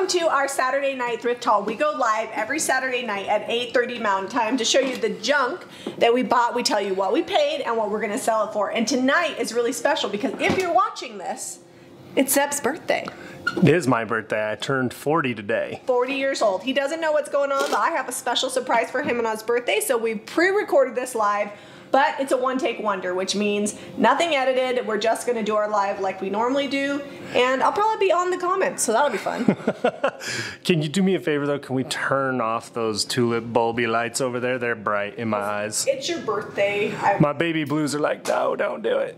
to our Saturday night thrift haul. We go live every Saturday night at 8:30 Mountain Time to show you the junk that we bought. We tell you what we paid and what we're going to sell it for. And tonight is really special because if you're watching this, it's Zeb's birthday. It is my birthday. I turned 40 today. 40 years old. He doesn't know what's going on, but I have a special surprise for him on his birthday, so we pre-recorded this live. But it's a one-take wonder, which means nothing edited. We're just going to do our live like we normally do. And I'll probably be on the comments, so that'll be fun. Can you do me a favor, though? Can we turn off those tulip bulby lights over there? They're bright in my eyes. It's your birthday. My baby blues are like, no, don't do it.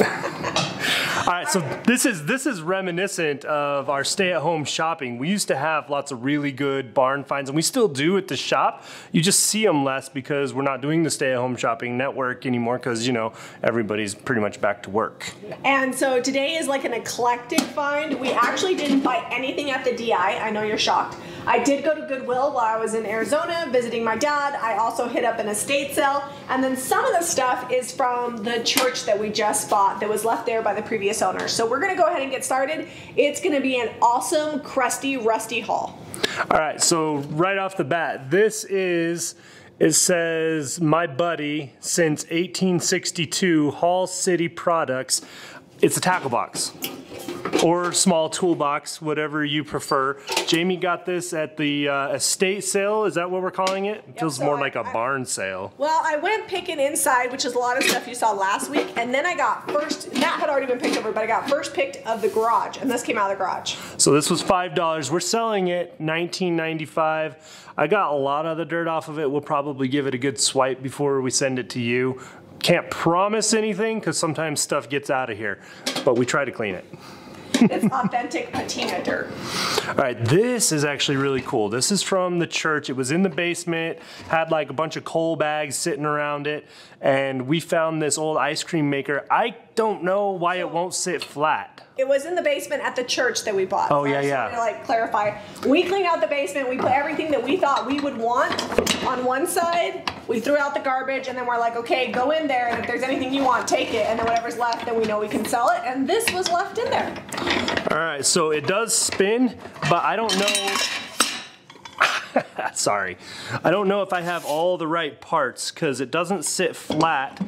All right, so this is reminiscent of our stay-at-home shopping. We used to have lots of really good barn finds, and we still do at the shop. You just see them less because we're not doing the stay-at-home shopping network anymore because, you know, everybody's pretty much back to work. And so today is like an eclectic find. We actually didn't buy anything at the DI. I know you're shocked. I did go to Goodwill while I was in Arizona visiting my dad. I also hit up an estate sale. And then some of the stuff is from the church that we just bought that was left there by the previous owner. So we're going to go ahead and get started. It's going to be an awesome, crusty, rusty haul. All right, so right off the bat, this is, it says, my buddy since 1862, Hall City Products. It's a tackle box. Or small toolbox, whatever you prefer. Jamie got this at the estate sale. Is that what we're calling it? It feels more like a barn sale. Well, I went picking inside, which is a lot of stuff you saw last week, and then I got first, that had already been picked over, but I got first picked of the garage, and this came out of the garage. So this was $5. We're selling it $19.95. I got a lot of the dirt off of it. We'll probably give it a good swipe before we send it to you. Can't promise anything because sometimes stuff gets out of here, but we try to clean it. It's authentic patina dirt. All right, this is actually really cool. This is from the church. It was in the basement, had like a bunch of coal bags sitting around it, and we found this old ice cream maker. I don't know why it won't sit flat. It was in the basement at the church that we bought. Oh, so yeah, yeah. To like clarify, we cleaned out the basement. We put everything that we thought we would want on one side. We threw out the garbage, and then we're like, okay, go in there, and if there's anything you want, take it. And then whatever's left, then we know we can sell it. And this was left in there. All right, so it does spin, but I don't know. Sorry. I don't know if I have all the right parts because it doesn't sit flat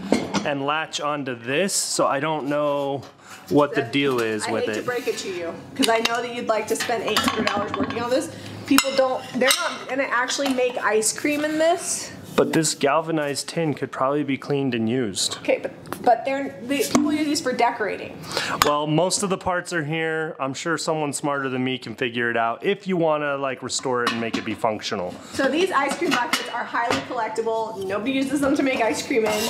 and latch onto this, so I don't know what the deal is with it. I hate to break it to you because I know that you'd like to spend $800 working on this. People they're not going to actually make ice cream in this. But this galvanized tin could probably be cleaned and used. Okay, but people use these for decorating. Well, most of the parts are here. I'm sure someone smarter than me can figure it out if you want to like restore it and make it be functional. So these ice cream buckets are highly collectible. Nobody uses them to make ice cream in.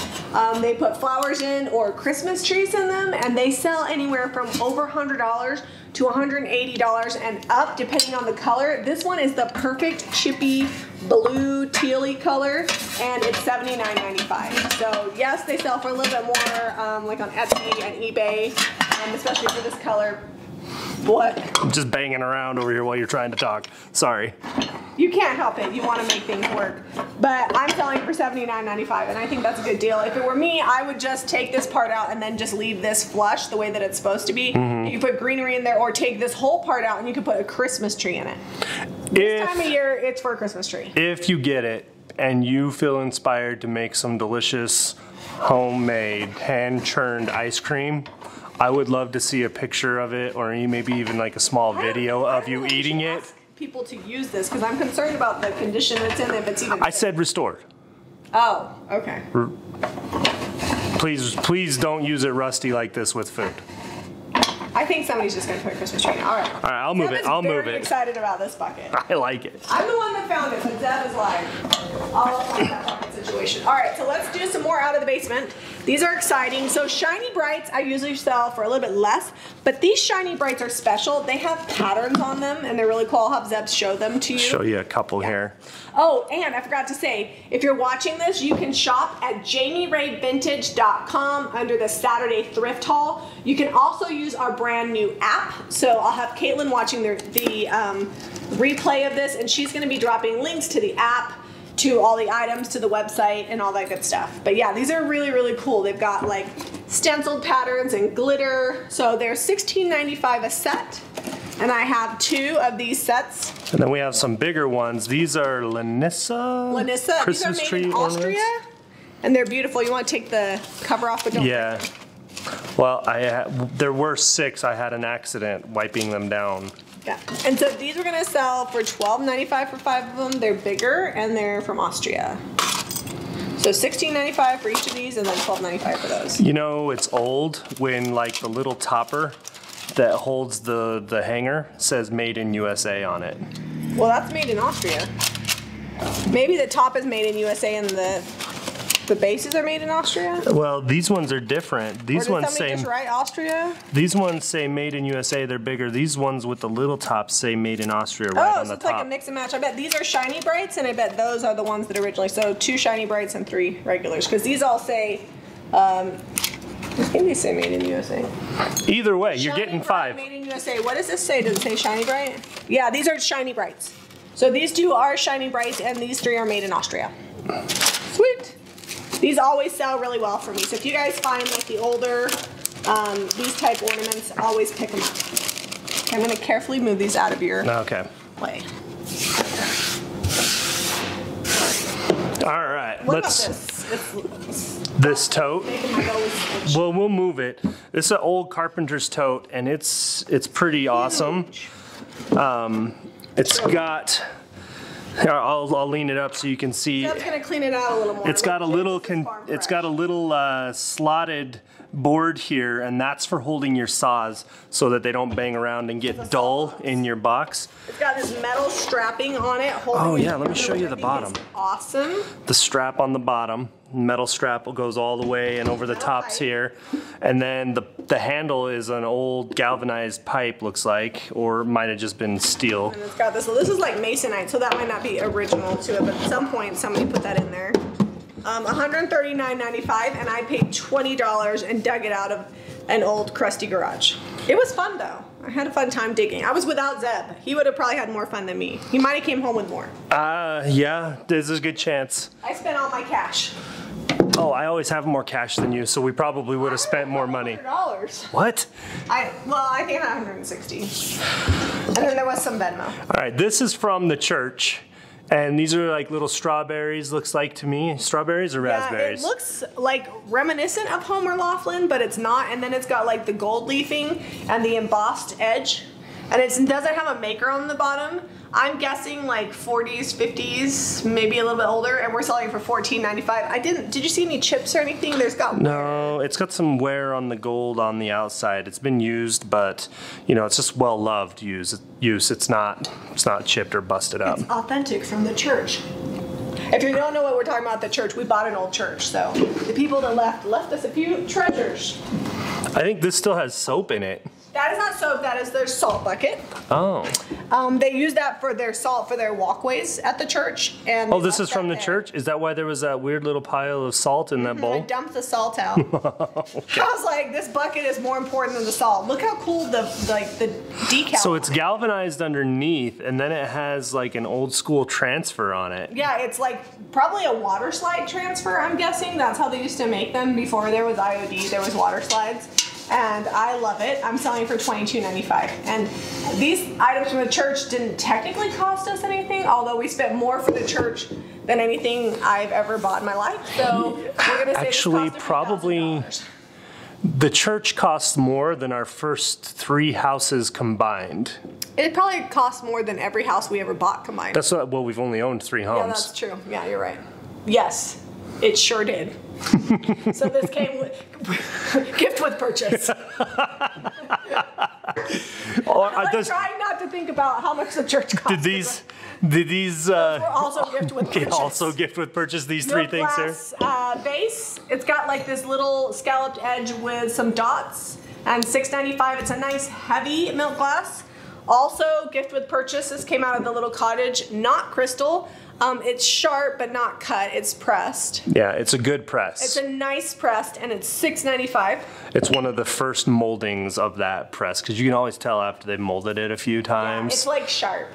They put flowers in or Christmas trees in them, and they sell anywhere from over $100 to $180 and up, depending on the color. This one is the perfect chippy blue tealy color, and it's $79.95. So yes, they sell for a little bit more, like on Etsy and eBay, especially for this color. What? I'm just banging around over here while you're trying to talk. Sorry. You can't help it. You want to make things work. But I'm selling it for $79.95, and I think that's a good deal. If it were me, I would just take this part out and then just leave this flush the way that it's supposed to be. You can put greenery in there, or take this whole part out and you can put a Christmas tree in it. This time of year, it's for a Christmas tree. If you get it and you feel inspired to make some delicious homemade hand-churned ice cream, I would love to see a picture of it, or maybe even like a small video of you eating it. People to use this because I'm concerned about the condition it's in, if it's even. I said restored. Oh, okay. Please don't use it rusty like this with food. I think somebody's just going to put a Christmas tree in. All right. All right, I'll move it. I'll move it. I'm excited about this bucket. I like it. I'm the one that found it, but Zeb is like all up on that bucket situation. All right, so let's do some more out of the basement. These are exciting. So Shiny Brights I usually sell for a little bit less, but these Shiny Brights are special. They have patterns on them, and they're really cool. I'll have Zeb show them to you. Show you a couple here. Oh, and I forgot to say, if you're watching this, you can shop at JamiRayVintage.com under the Saturday Thrift Haul. You can also use our brand new app. So I'll have Caitlin watching the replay of this, and she's going to be dropping links to the app, to all the items, to the website, and all that good stuff. But yeah, these are really, really cool. They've got like stenciled patterns and glitter. So they're $16.95 a set. And I have 2 of these sets. And then we have some bigger ones. These are Lanissa Christmas these are tree made in Austria. ornaments. And they're beautiful. You want to take the cover off, but don't break them. Well, there were 6. I had an accident wiping them down. Yeah. And so these we're going to sell for $12.95 for 5 of them. They're bigger and they're from Austria. So $16.95 for each of these and then $12.95 for those. You know, it's old when like the little topper that holds the hanger says made in USA on it. Well, that's made in Austria. Maybe the top is made in USA and the bases are made in Austria? Well, these ones are different. These ones say just write Austria? These ones say made in USA, they're bigger. These ones with the little tops say made in Austria right on the top. Oh, so it's like a mix and match. I bet these are shiny brights and I bet those are the ones that originally, so 2 shiny brights and 3 regulars. Because these all say, I think they say made in USA. Either way, Shiny you're getting bright, 5. Made in USA. What does this say? Does it say shiny bright? Yeah, these are shiny brights. So these 2 are shiny brights and these 3 are made in Austria. Sweet. These always sell really well for me. So if you guys find like the older, these type ornaments, always pick them up. Okay, I'm gonna carefully move these out of your way. All right, What let's. about This tote. Well, we'll move it. This is an old carpenter's tote, and it's pretty awesome. It's got. I'll lean it up so you can see. That's gonna clean it out a little more. It's got a little slotted board here, and that's for holding your saws so that they don't bang around and get dull in your box. It's got this metal strapping on it. Oh yeah, let me show you the bottom. Awesome. The strap on the bottom, metal strap goes all the way and over the tops here, and then the handle is an old galvanized pipe, looks like, or might have just been steel. And it's got this. This is like masonite, so that might not be original to it, but at some point somebody put that in there. $139.95, and I paid $20 and dug it out of an old crusty garage. It was fun though. I had a fun time digging. I was without Zeb. He would have probably had more fun than me. He might have came home with more. Yeah, there's a good chance. I spent all my cash. Oh, I always have more cash than you, so we probably would have spent more money. $100. What? I think I had 160. And then there was some Venmo. All right, this is from the church. And these are like little strawberries, looks like to me. Strawberries or raspberries? Yeah, it looks like reminiscent of Homer Laughlin, but it's not. And then it's got like the gold leafing and the embossed edge. And it doesn't have a maker on the bottom. I'm guessing like 40s, 50s, maybe a little bit older, and we're selling it for $14.95. Did you see any chips or anything? No, it's got some wear on the gold on the outside. It's been used, but you know, it's just well-loved use. It's not chipped or busted up. It's authentic from the church. If you don't know what we're talking about, the church, we bought an old church, so the people that left us a few treasures. I think this still has soap in it. That is not soap, that is their salt bucket. Oh. They use that for their salt for their walkways at the church. And this is from the church? Is that why there was that weird little pile of salt in that bowl? I dumped the salt out. Okay. I was like, this bucket is more important than the salt. Look how cool the decal. So it's galvanized underneath, and then it has like an old school transfer on it. Yeah, it's like probably a water slide transfer, I'm guessing. That's how they used to make them before there was IOD, there was water slides. And I love it. I'm selling for $22.95. And these items from the church didn't technically cost us anything, although we spent more for the church than anything I've ever bought in my life. So we're gonna say actually probably the church costs more than our first 3 houses combined. It probably costs more than every house we ever bought combined. That's what, well, we've only owned 3 homes. Yeah, that's true. Yeah, you're right. Yes, it sure did. So this came with gift with purchase. I'm trying not to think about how much the church cost. Did these were also gift with purchase. Also gift with purchase, these 3 things here? Base. It's got like this little scalloped edge with some dots, and $6.95. It's a nice heavy milk glass. Also gift with purchase. This came out of the little cottage, not crystal. It's sharp but not cut. It's pressed. Yeah, it's a good press. It's a nice pressed, and it's $6.95. It's one of the first moldings of that press, because you can always tell after they've molded it a few times. Yeah, it's like sharp.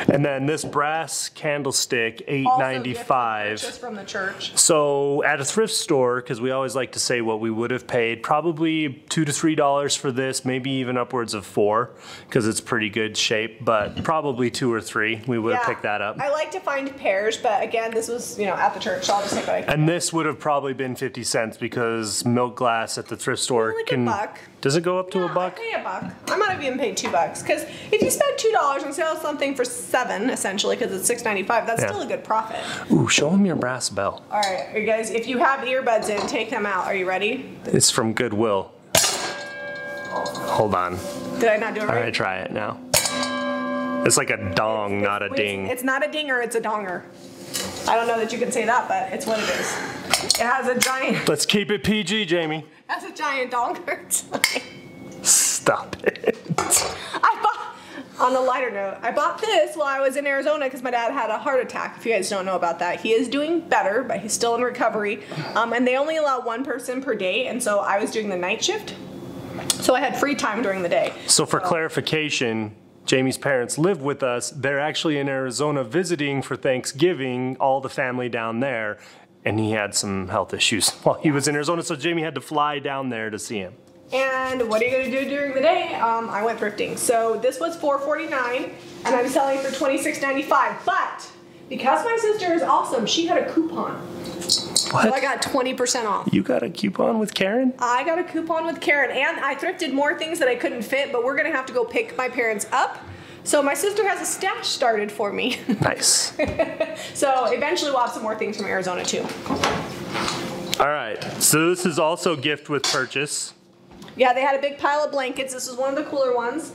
And then this brass candlestick, $8.95. Just from the church. So at a thrift store, because we always like to say what we would have paid, probably $2 to $3 for this, maybe even upwards of $4, because it's pretty good shape. But probably 2 or 3, we would have picked that up. I like to find pairs, but again, this was at the church, so I'll just take what I can. And this would have probably been 50 cents because milk glass at the thrift store like $1. Does it go up to $1? I pay $1. I might have even paid $2 because if you spend $2 and sell something for $7, essentially, because it's $6.95, that's still a good profit. Ooh, show them your brass bell. All right, you guys, if you have earbuds in, take them out. Are you ready? It's from Goodwill. Hold on. Did I not do it right? All right, try it now. It's like a dong, not a ding. It's not a dinger, it's a donger. I don't know that you can say that, but it's what it is. It has a giant... Let's keep it PG, Jamie. It has a giant donger. Stop it. On a lighter note, I bought this while I was in Arizona because my dad had a heart attack. If you guys don't know about that, he is doing better, but he's still in recovery. And they only allow 1 person per day, and so I was doing the night shift. So I had free time during the day. So for clarification, Jamie's parents live with us. They're actually in Arizona visiting for Thanksgiving, all the family down there, and he had some health issues while he was in Arizona, so Jamie had to fly down there to see him. And what are you going to do during the day? I went thrifting. So this was $4.49, and I'm selling for $26.95. But because my sister is awesome, she had a coupon. What? So I got 20% off. You got a coupon with Karen? I got a coupon with Karen, and I thrifted more things that I couldn't fit, but we're going to have to go pick my parents up. So my sister has a stash started for me. Nice. So eventually we'll have some more things from Arizona too. All right. So this is also gift with purchase. Yeah, they had a big pile of blankets. This was one of the cooler ones.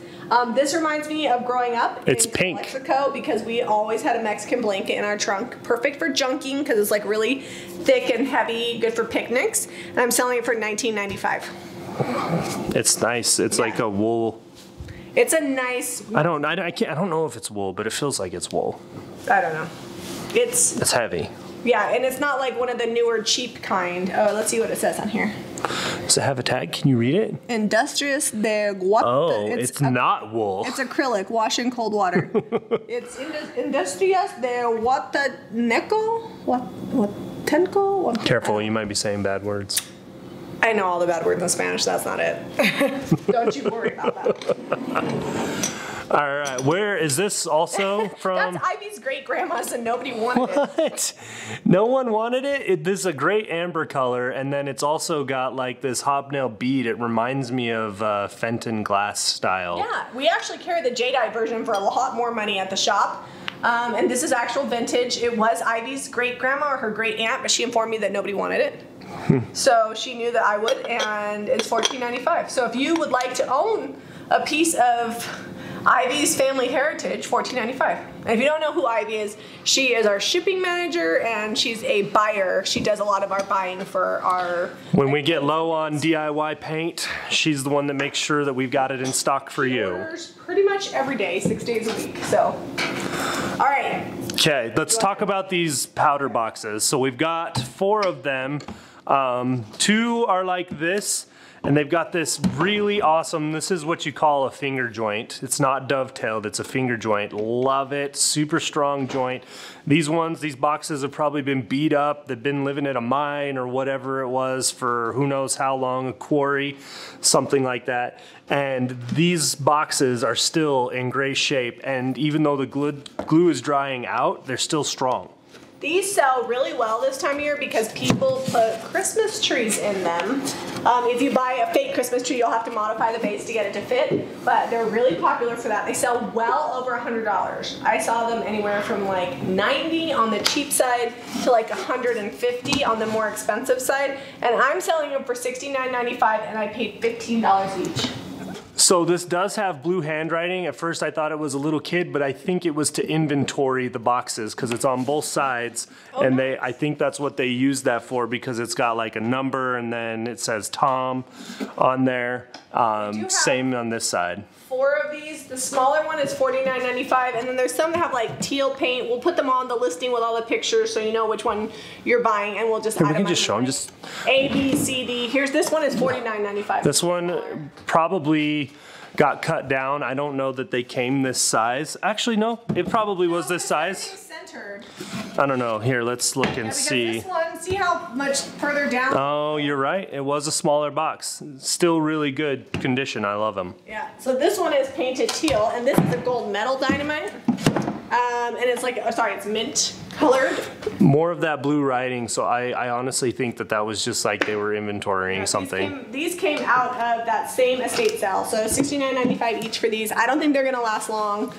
This reminds me of growing up in pink. Mexico because we always had a Mexican blanket in our trunk. Perfect for junking because it's like really thick and heavy, good for picnics. And I'm selling it for $19.95. It's nice. It's like a wool. It's a nice. I don't know if it's wool, but it feels like it's wool. I don't know. It's heavy. Yeah, and it's not like one of the newer cheap kind. Oh, let's see what it says on here. Does it have a tag? Can you read it? Industrious de Guata. Oh, it's not wool. It's acrylic, wash in cold water. It's Industrias de Guataneco? Guatenco? Careful, you might be saying bad words. I know all the bad words in Spanish, that's not it. Don't you worry about that. All right, where is this also from? That's Ivy's great-grandma's and nobody wanted it. What? No one wanted it? This is a great amber color, and then it's also got like this hobnail bead. It reminds me of Fenton glass style. Yeah, we actually carry the jadeite version for a lot more money at the shop. And this is actual vintage. It was Ivy's great-grandma or her great-aunt, but she informed me that nobody wanted it. So she knew that I would, and it's $14.95. So if you would like to own a piece of Ivy's family heritage, $14.95. And if you don't know who Ivy is, she is our shipping manager and she's a buyer. She does a lot of our buying for our... When we get low on DIY paint, she's the one that makes sure that we've got it in stock for you. Orders pretty much every day, 6 days a week. So, all right. Okay, let's talk about these powder boxes. So we've got 4 of them. 2 are like this. And they've got this really awesome, this is what you call a finger joint. It's not dovetailed, it's a finger joint. Love it, super strong joint. These boxes have probably been beat up. They've been living at a mine or whatever it was for who knows how long, a quarry, something like that. And these boxes are still in great shape. And even though the glue is drying out, they're still strong. These sell really well this time of year because people put Christmas trees in them. If you buy a fake Christmas tree, you'll have to modify the base to get it to fit, but they're really popular for that. They sell well over $100. I saw them anywhere from like $90 on the cheap side to like $150 on the more expensive side, and I'm selling them for $69.95, and I paid $15 each. So this does have blue handwriting. At first I thought it was a little kid, but I think it was to inventory the boxes because it's on both sides. Oh, and nice. I think that's what they used that for because it's got like a number and then it says Tom on there. Same on this side. 4 of these. The smaller one is $49.95, and then there's some that have like teal paint. We'll put them on the listing with all the pictures so you know which one you're buying, and we'll just we can just show them. Just A, B, C, D. Here's this one is $49.95. This one probably got cut down. I don't know that they came this size. Actually, no, it probably was this size. Centered. I don't know. Here, let's look and see. This one, see how much further down? Oh, you're right. It was a smaller box. Still really good condition. I love them. Yeah. So this one is painted teal, and this is a gold medal dynamite. And it's like, sorry, it's mint colored. More of that blue writing, so I honestly think that that was just like they were inventorying something. These came out of that same estate sale, so $69.95 each for these. I don't think they're gonna last long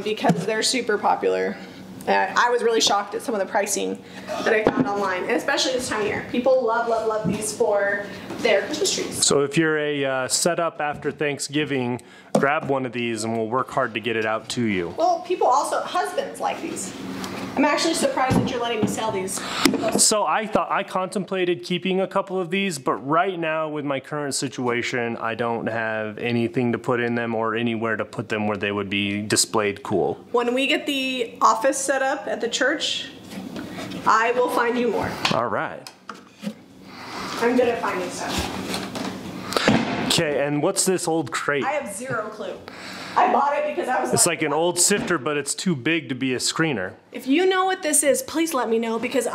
because they're super popular. I was really shocked at some of the pricing that I found online, and especially this time of year. People love, love, love these for their Christmas trees. So if you're a setup after Thanksgiving, grab one of these and we'll work hard to get it out to you. Well, people also, husbands like these. I'm actually surprised that you're letting me sell these. So I contemplated keeping a couple of these, but right now with my current situation, I don't have anything to put in them or anywhere to put them where they would be displayed cool. When we get the office set up at the church, I will find you more. All right. I'm good at finding stuff. Okay, and what's this old crate? I have zero clue. I bought it because I was It's like an old sifter, but it's too big to be a screener. If you know what this is, please let me know because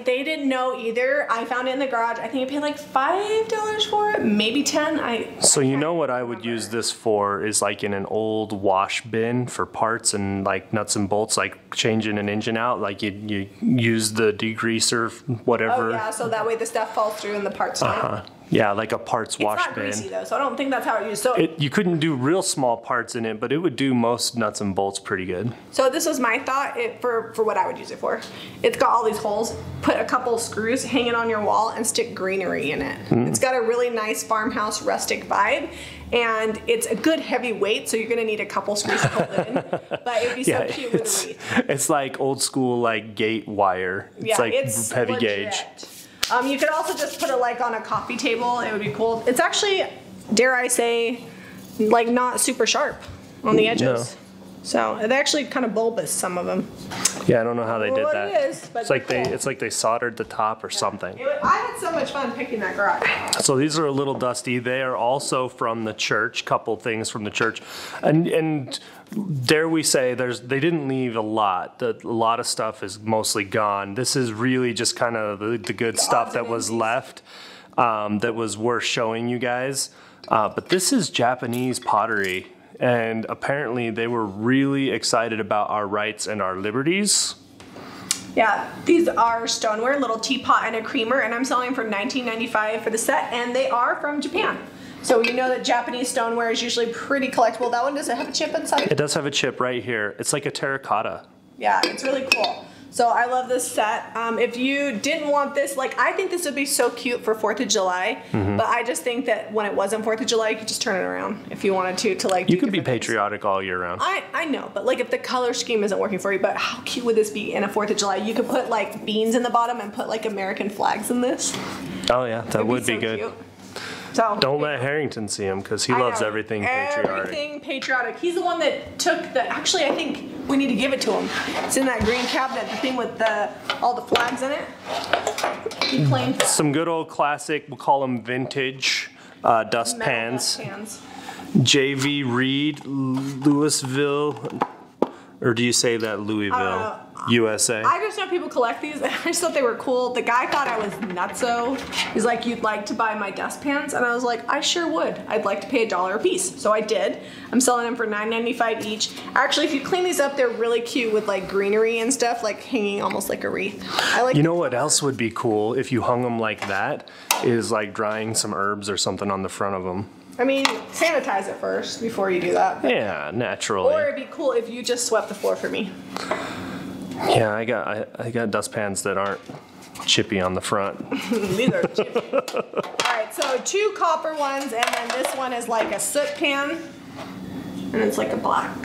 they didn't know either. I found it in the garage. I think I paid like $5 for it, maybe 10. So you know what I would use this for is like in an old wash bin for parts and like nuts and bolts, like changing an engine out. Like you use the degreaser, whatever. Oh yeah, so that way the stuff falls through and the parts don't. Yeah, like a parts wash bin. It's not greasy though, so I don't think that's how it used. So you couldn't do real small parts in it, but it would do most nuts and bolts pretty good. So this was my thought for what I would use it for. It's got all these holes. Put a couple screws hanging on your wall and stick greenery in it. It's got a really nice farmhouse rustic vibe, and it's a good heavy weight, so you're gonna need a couple screws to hold it in. But it'd be so cute with a wreath. It's like old school like gate wire. It's like it's heavy gauge. You could also just put it like on a coffee table. It would be cool. It's actually, dare I say, like not super sharp on the edges. No. So they're actually kind of bulbous, some of them. Yeah, I don't know how they did that. It is, but it's like they soldered the top or something. I had so much fun picking that garage. So these are a little dusty. They are also from the church. Couple things from the church, and dare we say they didn't leave a lot. A lot of stuff is mostly gone. This is really just kind of the good stuff that was left, that was worth showing you guys. But this is Japanese pottery. And apparently they were really excited about our rights and our liberties. Yeah, these are stoneware, little teapot and a creamer, and I'm selling for $19.95 for the set, and they are from Japan. So you know that Japanese stoneware is usually pretty collectible. That one, does it have a chip inside? It does have a chip right here. It's like a terracotta. Yeah, it's really cool. So I love this set. If you didn't want this, like I think this would be so cute for 4th of July, but I just think that when it wasn't 4th of July, you could just turn it around if you wanted to like. You could be patriotic all year round. I know, but like if the color scheme isn't working for you, but how cute would this be in a 4th of July? You could put like beans in the bottom and put like American flags in this. Oh yeah, that would be good. Cute. So, don't let Harrington see him because he loves everything patriotic. Everything patriotic. He's the one that took the. Actually, I think we need to give it to him. It's in that green cabinet, the thing with all the flags in it. He claimed some good old classic. We'll call them vintage dustpans. J.V. Reed, Louisville, or do you say that Louisville? USA. I just know people collect these. I just thought they were cool. The guy thought I was nutso. He's like, "You'd like to buy my dustpans?" And I was like, "I sure would. I'd like to pay $1 a piece." So I did. I'm selling them for $9.95 each. Actually, if you clean these up, they're really cute with like greenery and stuff, like hanging almost like a wreath. I like. You know what else would be cool if you hung them like that? Is like drying some herbs or something on the front of them. I mean, sanitize it first before you do that. Yeah, naturally. Or it'd be cool if you just swept the floor for me. Yeah, I got dustpans that aren't chippy on the front. These are chippy. Alright, so 2 copper ones, and then this one is like a soot pan. And it's like a black.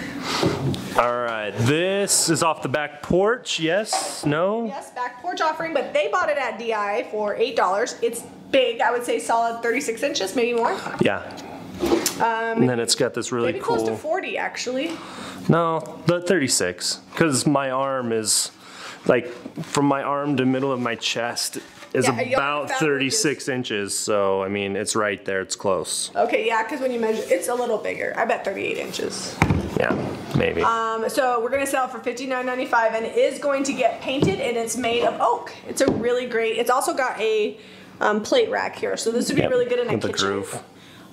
Alright, this is off the back porch, yes? No? Yes, back porch offering, but they bought it at DI for $8. It's big, I would say solid 36 inches, maybe more. Yeah. And then it's got this really maybe cool. Maybe close to 40 actually. No, the 36. Because my arm is, like, from my arm to middle of my chest, is Yeah, about 36 inches. So, I mean, it's right there. It's close. Okay, yeah, because when you measure, it's a little bigger. I bet 38 inches. Yeah, maybe. So we're going to sell it for $59.95, and it is going to get painted, and it's made of oak. It's a really great, it's also got a plate rack here, so this would be really good in a kitchen. Groove.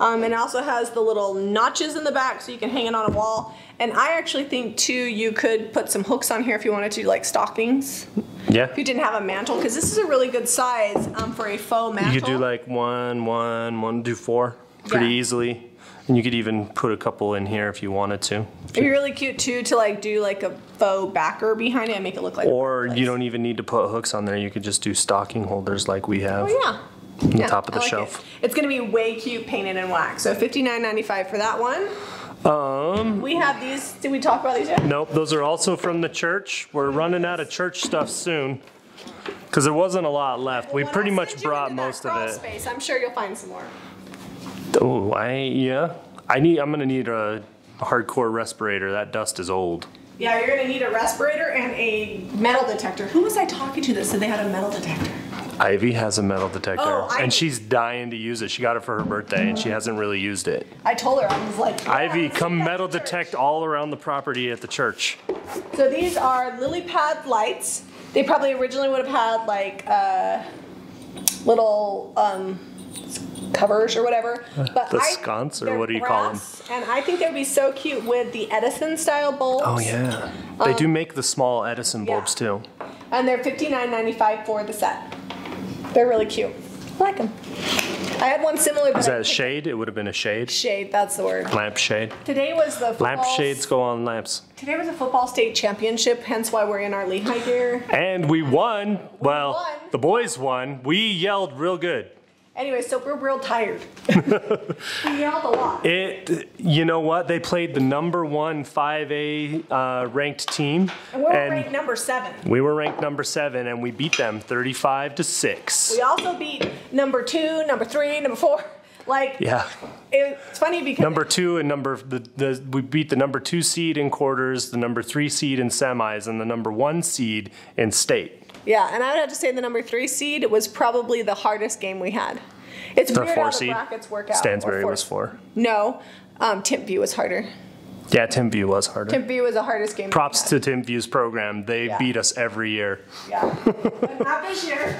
And it also has the little notches in the back so you can hang it on a wall. And I actually think too you could put some hooks on here if you wanted to, like stockings. Yeah. If you didn't have a mantle, because this is a really good size for a faux mantle. You could do like one, do 4 pretty easily. And you could even put a couple in here if you wanted to. It'd be really cute too to like do like a faux backer behind it and make it look like. Or you don't even need to put hooks on there. You could just do stocking holders like we have. Oh yeah. On the top of the shelf. It's gonna be way cute painted in wax. So $59.95 for that one. We have these. Did we talk about these yet? Nope, those are also from the church. We're running out of church stuff soon. Because there wasn't a lot left. We pretty much brought most of it. Space, I'm sure you'll find some more. Oh, I'm gonna need a hardcore respirator. That dust is old. Yeah, you're gonna need a respirator and a metal detector. Who was I talking to that said they had a metal detector? Ivy has a metal detector, Ivy. and she's dying to use it. She got it for her birthday, and she hasn't really used it. I told her, I was like, Ivy, come metal detect all around the property at the church. So these are lily pad lights. They probably originally would have had like little covers or whatever. But The sconce, or what do you call them? And I think they would be so cute with the Edison style bulbs. Oh yeah, they do make the small Edison bulbs too. And they're $59.95 for the set. They're really cute. I like them. I had one similar. Is that a shade? It would have been a shade. Shade, that's the word. Lamp shade. Today was the football. Lamp shades go on lamps. Today was a football state championship, hence why we're in our Lehi gear. And we won. won. The boys won. We yelled real good. Anyway, so we're real tired. We yelled a lot. You know what? They played the number 1 5A ranked team. And we were ranked number 7. We were ranked number 7, and we beat them 35-6. We also beat number 2, number 3, number 4. Like, yeah. It's funny because number 2 and we beat the number 2 seed in quarters, the number 3 seed in semis, and the number 1 seed in state. Yeah, and I would have to say the number 3 seed was probably the hardest game we had. It's weird how the brackets work out. Stansbury was 4. No, Timpview was harder. Yeah, Timpview was harder. Timpview was the hardest game. Props to Timpview's program. They beat us every year. Yeah, but not this year.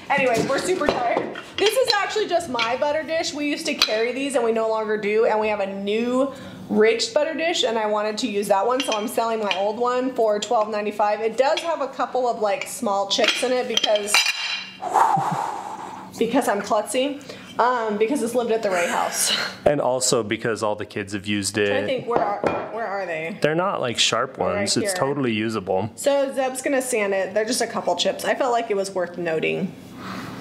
Anyways, we're super tired. This is actually just my butter dish. We used to carry these and we no longer do, and we have a new rich butter dish, and I wanted to use that one, so I'm selling my old one for $12.95. It does have a couple of like small chips in it because I'm klutzy, because it's lived at the Ray house. And also because all the kids have used it. I think where are they? They're not like sharp ones. Right, it's totally usable. So Zeb's gonna sand it. They're just a couple chips. I felt like it was worth noting.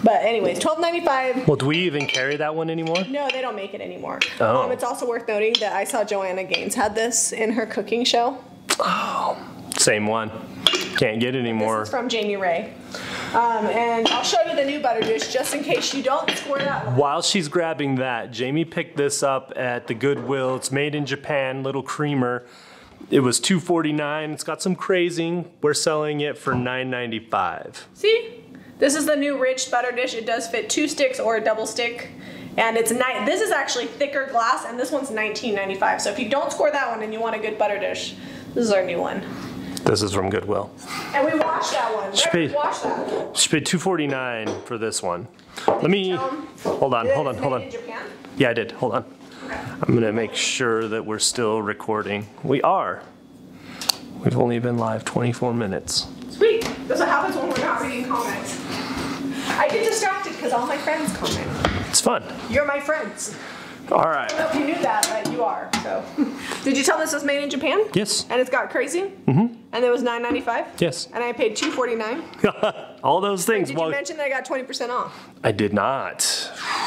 But anyways, $12.95. Well, do we even carry that one anymore? No, they don't make it anymore. Oh. It's also worth noting that I saw Joanna Gaines had this in her cooking show. Oh, same one. Can't get it anymore. This is from Jami Ray. And I'll show you the new butter dish just in case you don't score that one. While she's grabbing that, Jami picked this up at the Goodwill. It's made in Japan, little creamer. It was $2.49. It's got some crazing. We're selling it for $9.95. See? This is the new rich butter dish. It does fit 2 sticks or a double stick. And it's this is actually thicker glass, and this one's $19.95. So if you don't score that one and you want a good butter dish, this is our new one. This is from Goodwill. And we washed that one. She paid $2.49 for this one. Let me hold on. In Japan? Yeah, I did. Hold on. Okay. I'm gonna make sure that we're still recording. We are. We've only been live 24 minutes. Sweet. That's what happens when we're not reading comments. I get distracted because all my friends comment. It's fun. You're my friends. All right. I don't know if you knew that, but you are. So, did you tell this was made in Japan? Yes. And it's got crazy. Mm-hmm. And it was $9.95. Yes. And I paid $2.49. All those things. Did you mention that I got 20% off? I did not.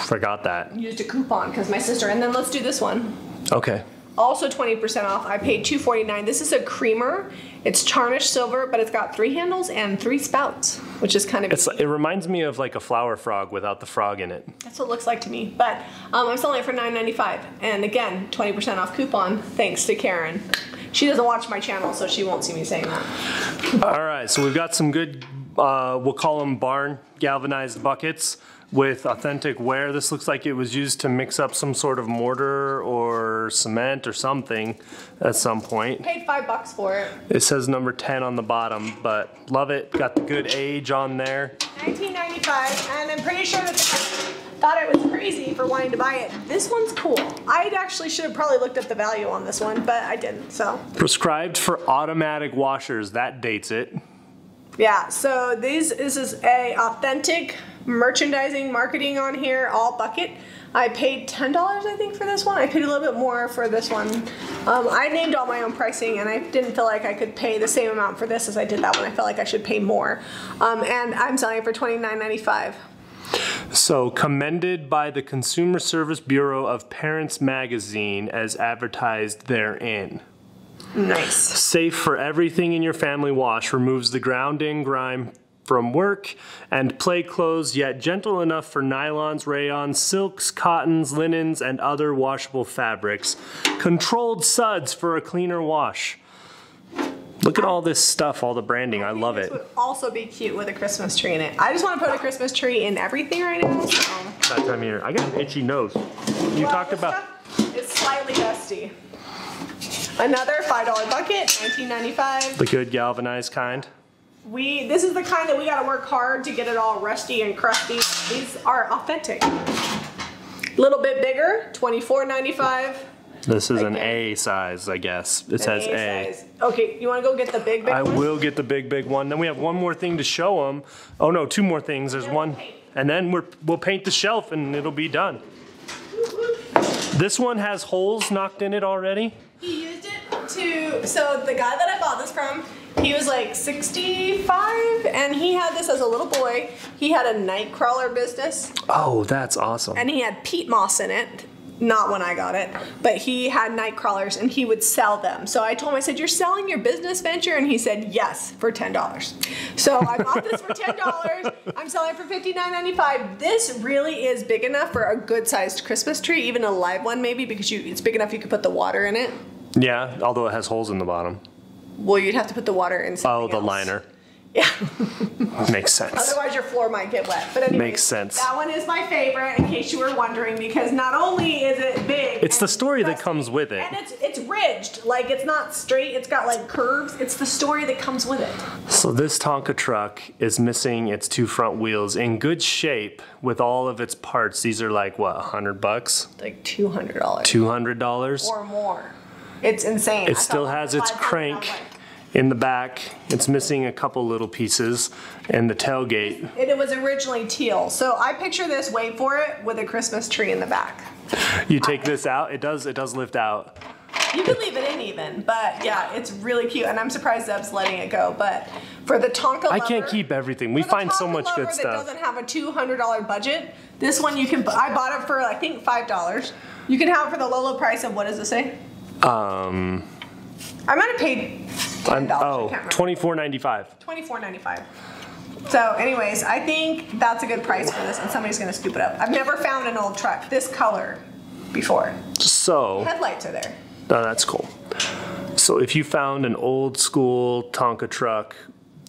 Forgot that. Used a coupon because my sister. And then let's do this one. Okay. Also 20% off. I paid $2.49. This is a creamer. It's tarnished silver, but it's got 3 handles and 3 spouts, which is kind of. It reminds me of like a flower frog without the frog in it. That's what it looks like to me. But I'm selling it for $9.95, and again, 20% off coupon. Thanks to Karen. She doesn't watch my channel, so she won't see me saying that. All right, so we've got some good we'll call them barn galvanized buckets with authentic wear. This looks like it was used to mix up some sort of mortar or cement or something at some point. Paid $5 for it. It says number 10 on the bottom, but love it. Got the good age on there. $19.95, and I'm pretty sure that they thought I was crazy for wanting to buy it. This one's cool. I actually should have probably looked up the value on this one, but I didn't, so. Prescribed for automatic washers. That dates it. Yeah, so this is a authentic merchandising marketing on here, all bucket. I paid $10, I think, for this one. I paid a little bit more for this one. I named all my own pricing, and I didn't feel like I could pay the same amount for this as I did that one. I felt like I should pay more. And I'm selling it for $29.95. So, commended by the Consumer Service Bureau of Parents Magazine as advertised therein. Nice. Safe for everything in your family wash. Removes the ground-in grime from work and play clothes, yet gentle enough for nylons, rayons, silks, cottons, linens, and other washable fabrics. Controlled suds for a cleaner wash. Look at all this stuff, all the branding. I love it. This would also be cute with a Christmas tree in it. I just want to put a Christmas tree in everything right now. So. That time of year. I got an itchy nose. You talked about... It's slightly dusty. Another $5 bucket, $19.95. The good galvanized kind. This is the kind that we got to work hard to get it all rusty and crusty. These are authentic. Little bit bigger, $24.95. This is an A size, I guess. It says A. Size. Okay, you want to go get the big one? I will get the big one. Then we have one more thing to show them. Oh no, two more things. There's one, and then we'll paint the shelf and it'll be done. This one has holes knocked in it already. He used it to, so the guy that I bought this from, he was like 65, and he had this as a little boy. He had a night crawler business. Oh, that's awesome. And he had peat moss in it. Not when I got it, but he had night crawlers and he would sell them. So I told him, I said, "You're selling your business venture?" And he said, "Yes, for $10. So I bought this for $10. I'm selling it for $59.95. This really is big enough for a good sized Christmas tree, even a live one maybe, because it's big enough you could put the water in it. Yeah, although it has holes in the bottom. Well, you'd have to put the water in something else. Liner. Yeah. Makes sense. Otherwise your floor might get wet. But anyway, makes sense. That one is my favorite, in case you were wondering, because not only is it big, it's the story that comes with it. And it's ridged. Like, it's not straight, it's got like curves. It's the story that comes with it. So this Tonka truck is missing its two front wheels, in good shape with all of its parts. These are like what, $100? Like $200. $200 or more. It's insane. It still has its crank in the back. It's missing a couple little pieces, and the tailgate. It was originally teal, so I picture this, wait for it, with a Christmas tree in the back. You take this out, it does lift out. You could leave it in even, but yeah, it's really cute, and I'm surprised Zeb's letting it go. But for the Tonka lover, I can't keep everything. We find so much good stuff. That doesn't have a $200 budget. This one you can. I bought it for I think $5. You can have it for the low price of, what does it say? I might have paid $10. $24.95. $24.95. So anyways, I think that's a good price for this, and somebody's going to scoop it up. I've never found an old truck this color before. So headlights are there. Oh, that's cool. So if you found an old school Tonka truck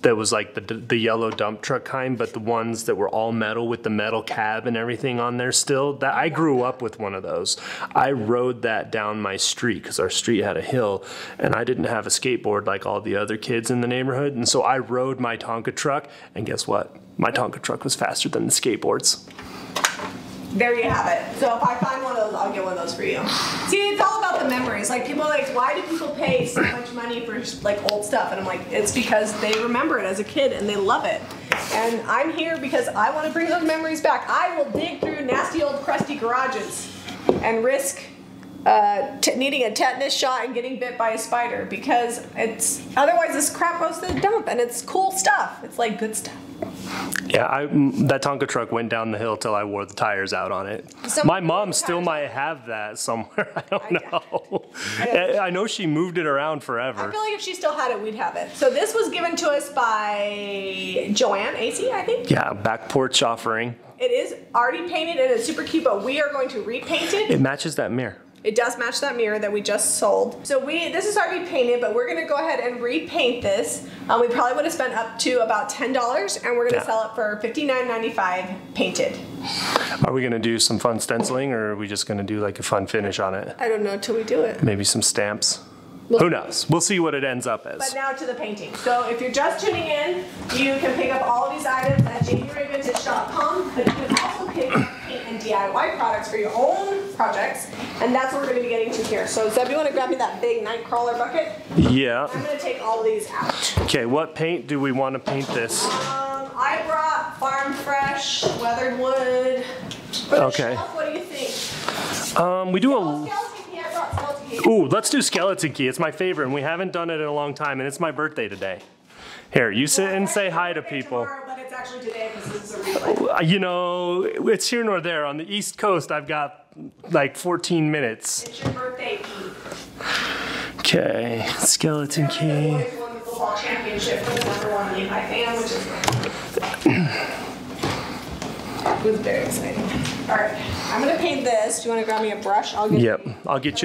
that was like the yellow dump truck kind, but the ones that were all metal with the metal cab and everything on there still, that I grew up with one of those. I rode that down my street because our street had a hill, and I didn't have a skateboard like all the other kids in the neighborhood, and so I rode my Tonka truck, and guess what? My Tonka truck was faster than the skateboards. There you have it. So if I find one of those, I'll get one of those for you. See, it's all about the memories. Like, people are like, why do people pay so much money for like old stuff? And I'm like, it's because they remember it as a kid and they love it. And I'm here because I want to bring those memories back. I will dig through nasty old crusty garages and risk needing a tetanus shot and getting bit by a spider, because otherwise this crap goes to the dump, and it's cool stuff. It's like good stuff. Yeah, that Tonka truck went down the hill till I wore the tires out on it. My mom still might have that somewhere. I don't know. I know she moved it around forever. I feel like if she still had it, we'd have it. So this was given to us by Joanne AC, I think. Yeah, back porch offering. It is already painted and it's super cute, but we are going to repaint it. It matches that mirror. It does match that mirror that we just sold. So this is already painted, but we're gonna go ahead and repaint this. We probably would have spent up to about $10, and we're gonna sell it for $59.95 painted. Are we gonna do some fun stenciling, or are we just gonna do like a fun finish on it? I don't know until we do it. Maybe some stamps. Who knows? We'll see what it ends up as. But now to the painting. So if you're just tuning in, you can pick up all of these items at jamirayvintage.com, but you can also pick up paint and DIY products for your own projects, and that's what we're going to be getting to here. So Zeb, you want to grab me that big Nightcrawler bucket? Yeah. I'm going to take all of these out. Okay, what paint do we want to paint this? I brought Farm Fresh, weathered wood. For the shelf, what do you think? We do Ooh, let's do skeleton key. It's my favorite, and we haven't done it in a long time, and it's my birthday today. Here, you sit and say hi to people. Tomorrow, but it's actually today because this is a replay. You know, it's here nor there. On the East Coast, I've got like 14 minutes. It's your birthday eve. Okay, skeleton key. The boys won the football championship for the #1 Lehi fan, which is it was very exciting. All right, I'm gonna paint this. Do you want to grab me a brush? I'll get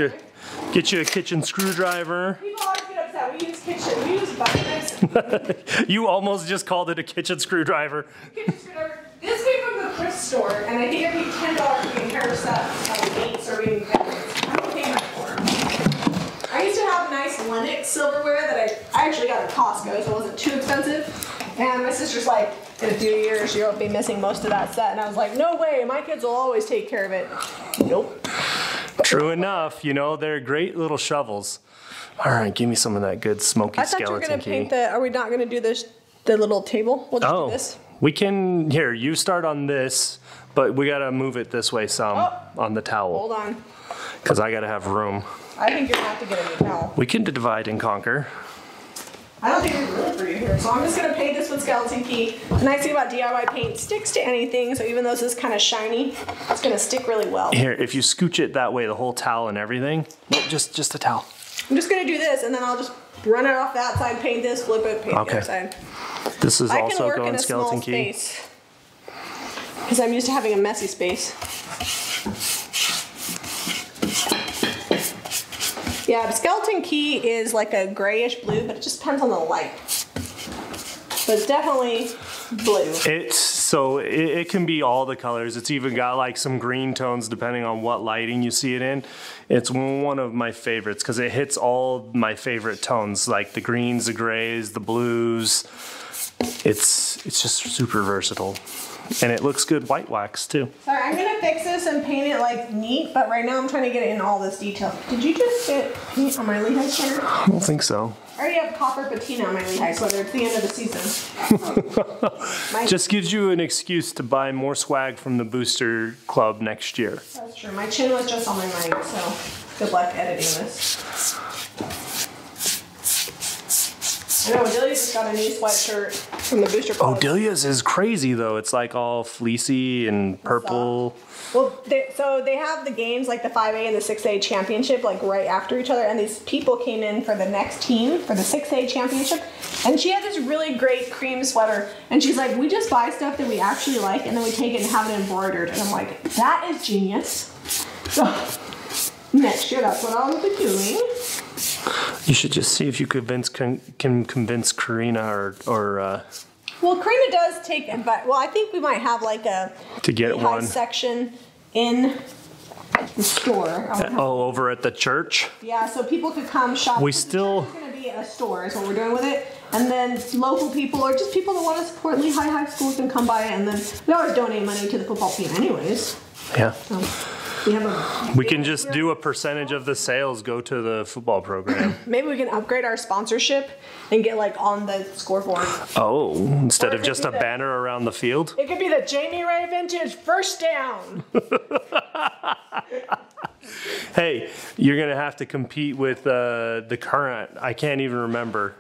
get you a kitchen screwdriver. People always get upset. We use kitchen. We use butter knives. You almost just called it a kitchen screwdriver. Kitchen screwdriver. This came from the thrift store, and I think it'd be $10 for the entire set of 8 serving pans. I'm okay with that. I used to have nice Lennox silverware that I actually got at Costco, so it wasn't too expensive. And my sister's like, in a few years you'll be missing most of that set. And I was like, no way, my kids will always take care of it. Nope. True enough, you know, they're great little shovels. All right, give me some of that good smoky skeleton key. I thought you were going to paint the, are we not going to do this, the little table? We'll just do this. We can, here, you start on this, but we got to move it this way some on the towel. Hold on. Because I got to have room. I think you're going to have to get a new towel. We can divide and conquer. I don't think there's room for you here, so I'm just going to paint this with skeleton key. The nice thing about DIY paint, sticks to anything, so even though this is kind of shiny, it's going to stick really well. Here, if you scooch it that way, the whole towel and everything, no, just a towel. I'm just going to do this, and then I'll just run it off that side, paint this, flip it, paint the other side. This is also going going skeleton key. Because I'm used to having a messy space. Yeah, the skeleton key is like a grayish blue, but it just depends on the light. But it's definitely blue. It can be all the colors. It's even got like some green tones depending on what lighting you see it in. It's one of my favorites because it hits all my favorite tones, like the greens, the grays, the blues. It's just super versatile. And it looks good white wax too. Sorry, I'm gonna fix this and paint it like neat, but right now I'm trying to get it in all this detail. Did you just get paint on my Lehi sweater? I don't think so. I already have copper patina on my Lehi sweater. It's the end of the season. Just gives you an excuse to buy more swag from the Booster Club next year. That's true. My chin was just on my mic, so good luck editing this. I know, Delia's just got a new sweatshirt from the Booster Club. Oh, Delia's is crazy though. It's like all fleecy and purple. Well, so they have the games like the 5A and the 6A championship like right after each other, and these people came in for the next team for the 6A championship, and she had this really great cream sweater, and she's like, we just buy stuff that we actually like, and then we take it and have it embroidered, and I'm like, that is genius. So next year, that's what I'll be doing. You should just see if you can convince Karina or well, Karina does take advice. Well, I think we might have like a to get one section in the store. Oh, over at the church? Yeah, so people could come shop. We still... It's going to be a store is what we're doing with it. And then local people or just people that want to support Lehi High School can come by, and then we always donate money to the football team anyways. Yeah. So we can just do a percentage of the sales go to the football program. Maybe we can upgrade our sponsorship and get like on the scoreboard. Oh, instead of just a banner around the field? It could be the Jami Ray Vintage first down. Hey, you're going to have to compete with the current, I can't even remember.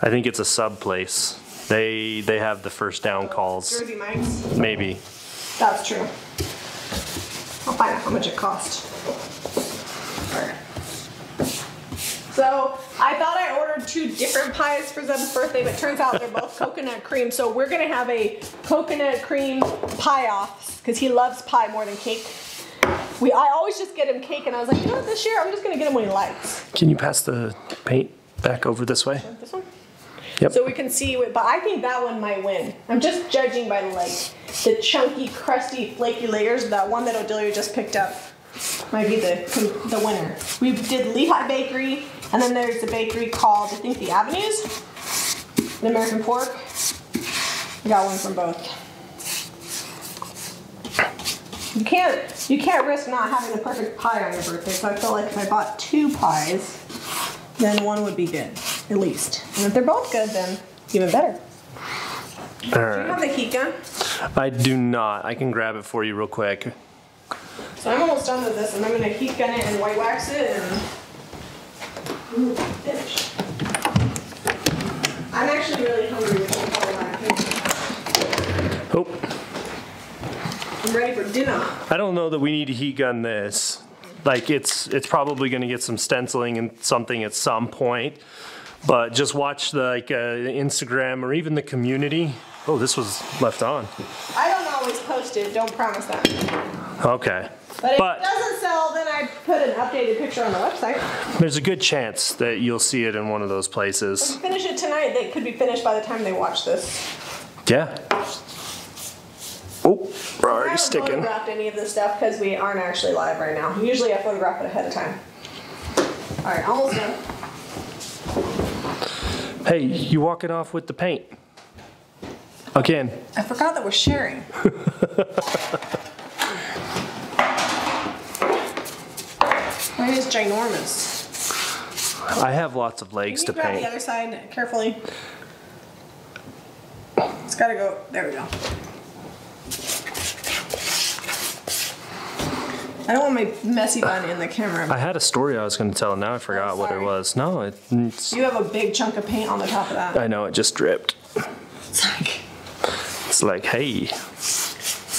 I think it's a sub place. They have the first down calls. Jersey Mike's? Maybe. That's true. I'll find out how much it cost. Right. So I thought I ordered 2 different pies for Zeb's birthday, but it turns out they're both coconut cream. So we're gonna have a coconut cream pie off because he loves pie more than cake. I always just get him cake, and I was like, you know what, this year I'm just gonna get him what he likes. Can you pass the paint back over this way? This one? Yep. So we can see, but I think that one might win. I'm just judging by like the chunky, crusty, flaky layers. That one that Odelia just picked up might be the winner. We did Lehi Bakery, and then there's a bakery called, I think, the Avenues, the American Pork. I got one from both. You can't risk not having the perfect pie on your birthday, so I feel like if I bought 2 pies, then one would be good, at least. And if they're both good, then even better. All right. Do you have the heat gun? I do not. I can grab it for you real quick. So I'm almost done with this, and I'm going to heat gun it and white wax it, and finish. I'm actually really hungry, which is probably why I'm here. Oh. I'm ready for dinner. I don't know that we need to heat gun this. Like it's probably going to get some stenciling and something at some point, but just watch the Instagram or even the community. Oh, this was left on. I don't always post it. Don't promise that. Okay. But if it doesn't sell, then I put an updated picture on the website. There's a good chance that you'll see it in one of those places. If we finish it tonight, they could be finished by the time they watch this. Yeah. Oh, we're already I haven't sticking. photographed any of this stuff because we aren't actually live right now. Usually I photograph it ahead of time. All right, almost done. Hey, you walking off with the paint? Again. I forgot that we're sharing. Mine is ginormous. I have lots of legs to Can you grab paint. the other side carefully? It's gotta go. There we go. I don't want my messy bun in the camera. I had a story I was going to tell, and now I forgot what it was. No, it's... You have a big chunk of paint on the top of that. I know, it just dripped. It's like, hey.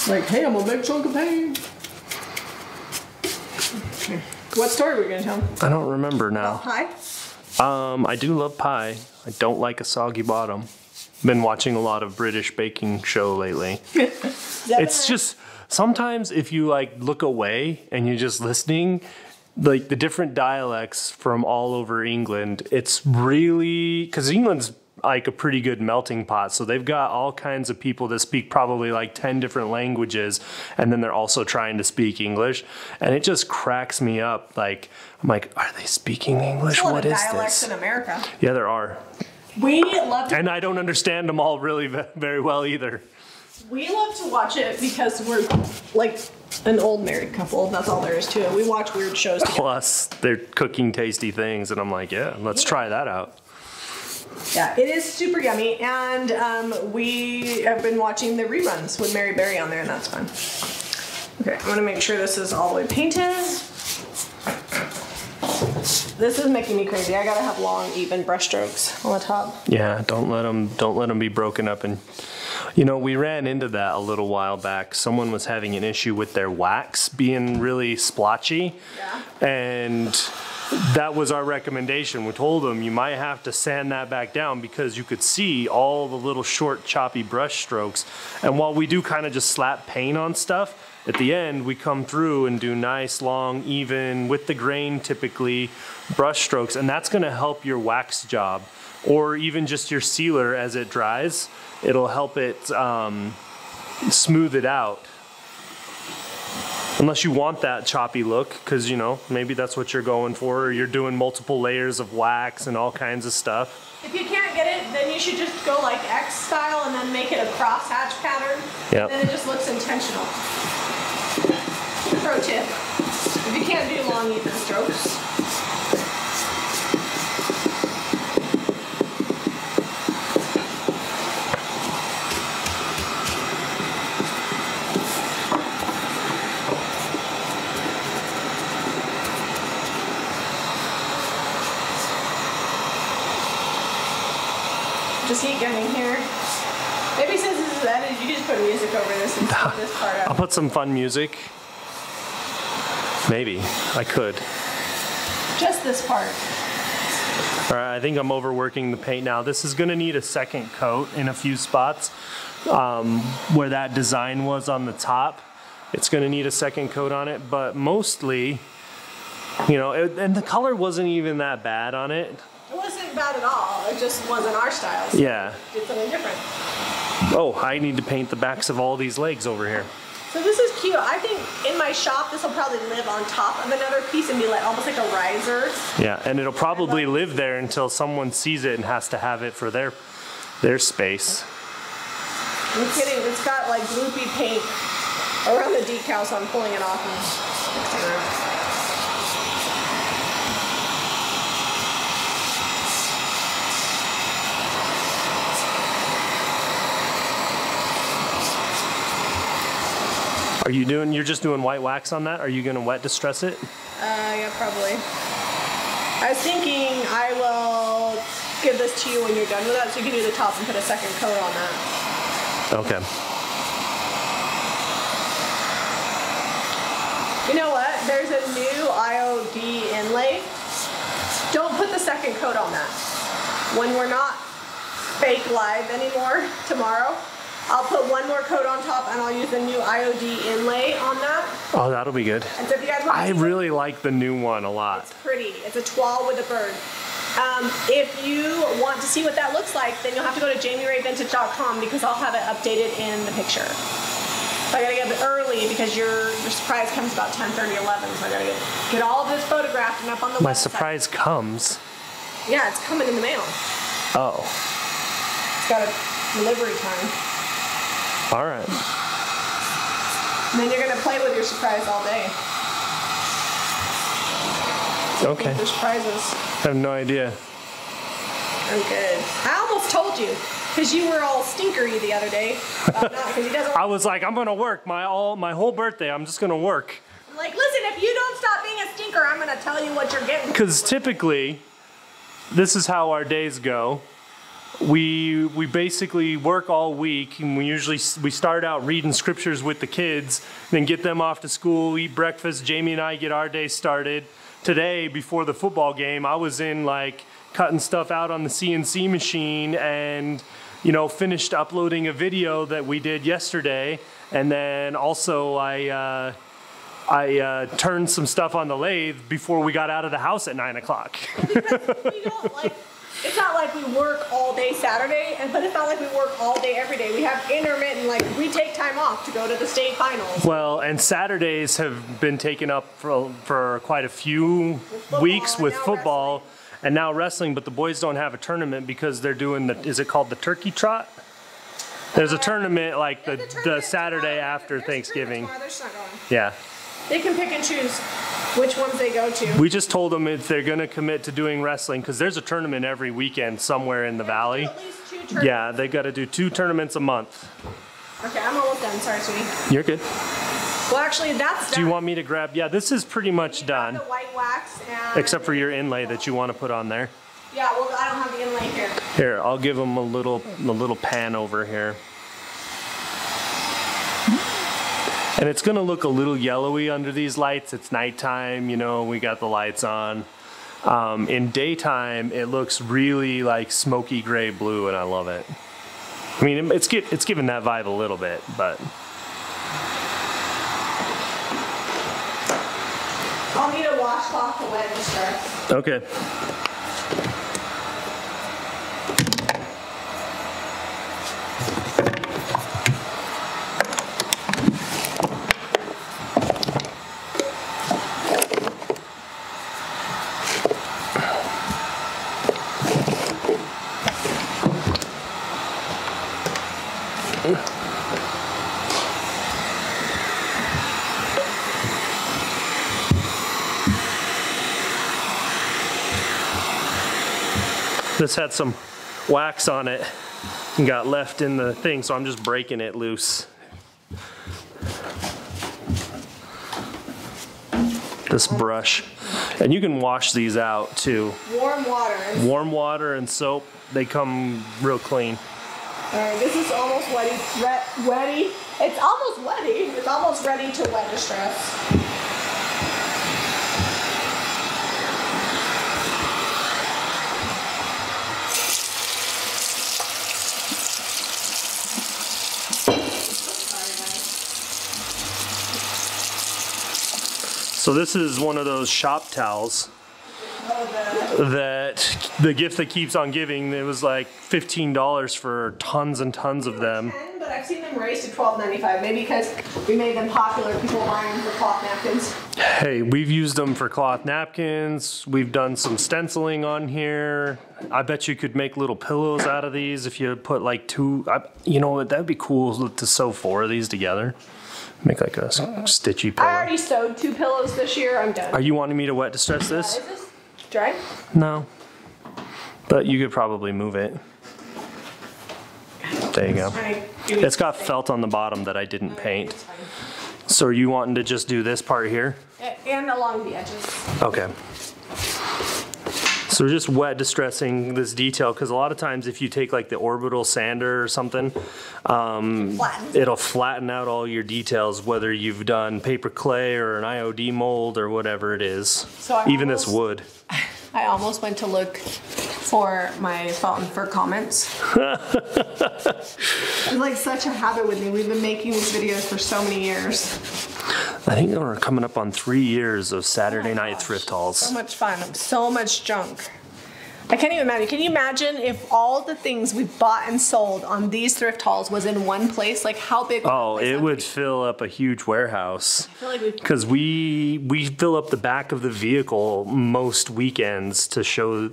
Like, hey, I'm a big chunk of paint. Okay. What story were we going to tell? I don't remember now. Pie? I do love pie. I don't like a soggy bottom. Been watching a lot of British baking show lately. It's just... Sometimes if you look away and you're just listening, the different dialects from all over England, it's really, because England's a pretty good melting pot, so they've got all kinds of people that speak probably 10 different languages, and then they're also trying to speak English, and it just cracks me up. I'm like, are they speaking English? What is dialects this? in America. Yeah, there are. We love to, and I don't understand them all really very well either. We love to watch it because we're like an old married couple. That's all there is to it. We watch weird shows together. Plus, they're cooking tasty things, and I'm like, yeah, let's try that out. Yeah, it is super yummy, and we have been watching the reruns with Mary Berry on there, and that's fun. Okay, I'm gonna make sure this is all the way painted. This is making me crazy. I gotta have long, even brush strokes on the top. Yeah, don't let them be broken up. And we ran into that a little while back. Someone was having an issue with their wax being really splotchy, and that was our recommendation. We told them you might have to sand that back down because you could see all the little short, choppy brush strokes. And while we do kind of just slap paint on stuff, at the end we come through and do nice, long, even, with the grain typically, brush strokes, and that's going to help your wax job, or even just your sealer as it dries. It'll help it smooth it out. Unless you want that choppy look, because maybe that's what you're going for, or you're doing multiple layers of wax and all kinds of stuff. If you can't get it, then you should just go like X style and then make it a crosshatch pattern. Yep. Then it just looks intentional. Pro tip. If you can't do long, even strokes. Just heat gunning here. Maybe since this is edited, you can just put music over this and speed this part up. I'll put some fun music. Maybe. I could. Just this part. Alright, I think I'm overworking the paint now. This is going to need a second coat in a few spots where that design was on the top. it's going to need a second coat on it, but mostly, you know, and the color wasn't even that bad on it. It wasn't bad at all. It just wasn't our style. So yeah. We did something different. Oh, I need to paint the backs of all these legs over here. So this is cute. I think in my shop, this will probably live on top of another piece and be like almost like a riser. Yeah, and it'll probably live there until someone sees it and has to have it for their space. I'm kidding. It's got like gloopy paint around the decal, so I'm pulling it off and fixing it. You're just doing white wax on that? Are you gonna wet distress it? Yeah, probably. I was thinking I will give this to you when you're done with that, so you can do the top and put a second coat on that. Okay. You know what? There's a new IOD inlay. Don't put the second coat on that. When we're not fake live anymore tomorrow, I'll put one more coat on top and I'll use the new IOD inlay on that. Oh, that'll be good. And so if you guys want I really like the new one a lot. It's pretty. It's a toile with a bird. If you want to see what that looks like, then you'll have to go to JamiRayVintage.com because I'll have it updated in the picture. So I gotta get it early because your surprise comes about 10:30, 11. So I gotta get all of this photographed and up on the website. My surprise comes? Yeah, it's coming in the mail. Oh. It's got a delivery time. All right. And then you're gonna play with your surprise all day. Okay. There's prizes. I have no idea. Oh, good. I almost told you, because you were all stinkery the other day. He doesn't. I was like, I'm gonna work my whole birthday. I'm just gonna work. Like, listen, if you don't stop being a stinker, I'm gonna tell you what you're getting. Because typically, this is how our days go. We basically work all week, and we start out reading scriptures with the kids, then get them off to school, eat breakfast. Jamie and I get our day started. Today, before the football game, I was in like cutting stuff out on the CNC machine, and finished uploading a video that we did yesterday, and then also I turned some stuff on the lathe before we got out of the house at 9 o'clock. It's not like we work all day Saturday, but it's not like we work all day every day. We have intermittent, we take time off to go to the state finals. Well, and Saturdays have been taken up for quite a few weeks with football wrestling. And now wrestling, but the boys don't have a tournament because they're doing is it called the turkey trot? There's a tournament like the Saturday after Thanksgiving. They're just not going. Yeah. They can pick and choose which ones they go to. We just told them if they're going to commit to doing wrestling, because there's a tournament every weekend somewhere in the valley. At least 2 tournaments. Yeah, they got to do 2 tournaments a month. Okay, I'm almost done. Sorry, sweetie. You're good. Well, actually, that's done. Do you want me to grab? Yeah, this is pretty much done. The white wax and except for your inlay that you want to put on there. Yeah, well, I don't have the inlay here. Here, I'll give them a little pan over here. And it's gonna look a little yellowy under these lights. It's nighttime, we got the lights on. In daytime, it looks really like smoky gray blue, and I love it. I mean, it's giving that vibe a little bit, but. I'll need a washcloth to wet the stress. Okay. This had some wax on it and got left in the thing, so I'm just breaking it loose. This brush. And you can wash these out too. Warm water. Warm water and soap, they come real clean. Alright, this is almost wetty. It's almost wetty. It's almost ready to wet distress. So this is one of those shop towels that the gift that keeps on giving. It was like $15 for tons and tons of them. But I've seen them raised to $12.95. Maybe because we made them popular, people buying them for cloth napkins. Hey, we've used them for cloth napkins. We've done some stenciling on here. I bet you could make little pillows out of these if you put like two. You know what? That'd be cool to sew 4 of these together. Make like a stitchy pillow. I already sewed 2 pillows this year. I'm done. Are you wanting me to wet distress this? Is this dry? No. But you could probably move it. There you go. It's got felt on the bottom that I didn't paint. So are you wanting to just do this part here? And along the edges. Okay. So we're just wet distressing this detail because a lot of times if you take like the orbital sander or something, it'll flatten out all your details, whether you've done paper clay or an IOD mold or whatever it is. So even this wood. I almost went to look for my phone for comments. It's like such a habit with me. We've been making these videos for so many years. I think we're coming up on 3 years of Saturday night thrift hauls. So much fun, so much junk. I can't even imagine. Can you imagine if all the things we bought and sold on these thrift hauls was in one place? Like how big? Oh, it would fill up a huge warehouse. I feel like because we fill up the back of the vehicle most weekends to show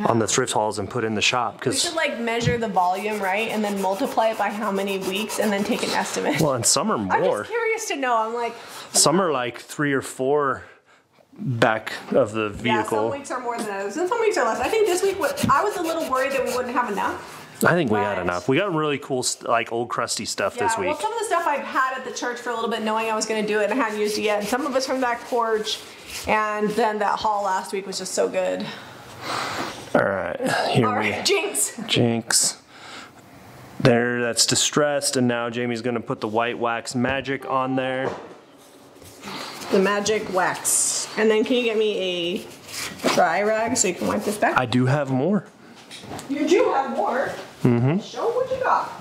on the thrift hauls and put in the shop. We should like measure the volume, right, and then multiply it by how many weeks, and then take an estimate. Well, and some are more. I'm just curious to know. I'm like. Some are like 3 or 4 back of the vehicle. Yeah, some weeks are more than others, and some weeks are less. I think this week, I was a little worried that we wouldn't have enough. I think we had enough. We got really cool, like old crusty stuff this week. Well, some of the stuff I've had at the church for a little bit, knowing I was going to do it and I hadn't used it yet. And some of it's from that Porch, and then that haul last week was just so good. All right, Jinx. Jinx. There, that's distressed, and now Jamie's going to put the white wax magic on there. The magic wax. And then can you get me a dry rag so you can wipe this back? I do have more. You do have more? Mm-hmm. Show what you got.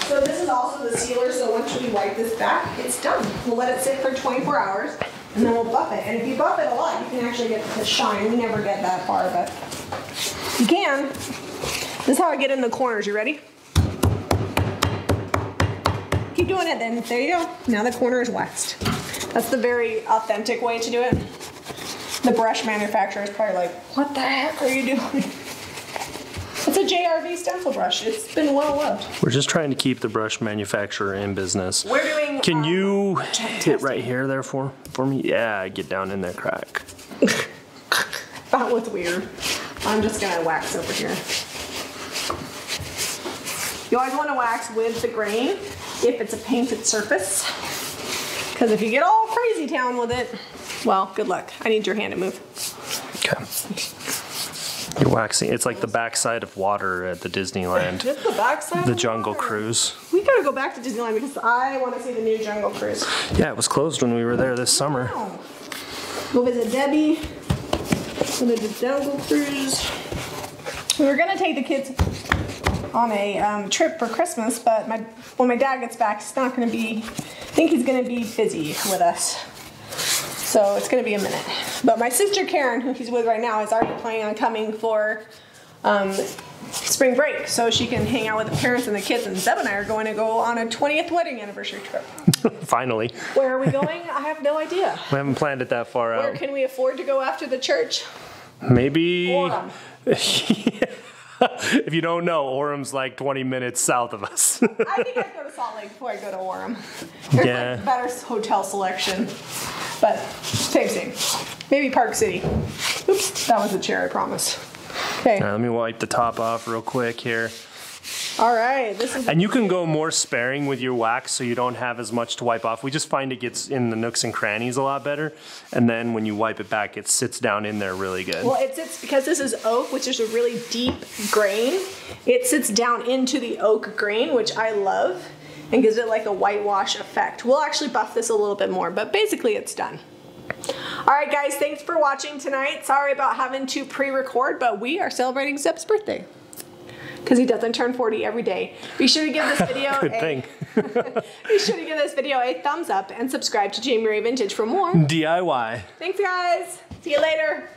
So this is also the sealer, so once we wipe this back, it's done. We'll let it sit for 24 hours, and then we'll buff it. And if you buff it a lot, you can actually get the shine. We never get that far, but you can. This is how I get in the corners. You ready? Keep doing it then. There you go. Now the corner is waxed. That's the very authentic way to do it. The brush manufacturer is probably like, what the heck are you doing? It's a JRV stencil brush. It's been well loved. We're just trying to keep the brush manufacturer in business. We're doing. Can you hit right here there for me? Yeah, get down in there, crack. That was weird. I'm just gonna wax over here. You always want to wax with the grain if it's a painted surface, because if you get all crazy town with it, well, good luck. I need your hand to move. Okay. You're waxing. It's like the backside of water at the Disneyland. Just the backside. The Jungle Cruise. We gotta go back to Disneyland because I want to see the new Jungle Cruise. Yeah, it was closed when we were there this summer. Oh. Go visit Debbie. Go to the Jungle Cruise. We were gonna take the kids on a trip for Christmas, but when my dad gets back, he's not gonna be. I think he's gonna be busy with us. So it's gonna be a minute. But my sister Karen, who he's with right now, is already planning on coming for spring break, so she can hang out with the parents and the kids. And Zeb and I are going to go on a 20th wedding anniversary trip. Finally. Where are we going? I have no idea. We haven't planned it that far out. Where can we afford to go after the church? Maybe. Orem. If you don't know, Orem's like 20 minutes south of us. I think I'd go to Salt Lake before I go to Orem. There's like better hotel selection, but same. Maybe Park City. Oops, that was a chair, I promise. Okay. Let me wipe the top off real quick here. All right, this is. And you can go more sparing with your wax so you don't have as much to wipe off. We just find it gets in the nooks and crannies a lot better. And then when you wipe it back, it sits down in there really good. Well, it sits, because this is oak, which is a really deep grain, it sits down into the oak grain, which I love, and gives it like a whitewash effect. We'll actually buff this a little bit more, but basically it's done. All right, guys, thanks for watching tonight. Sorry about having to pre-record, but we are celebrating Zeb's birthday. because he doesn't turn 40 every day. Be sure to give this video Good thing. Be sure to give this video a thumbs up and subscribe to Jami Ray Vintage for more DIY. Thanks, guys. See you later.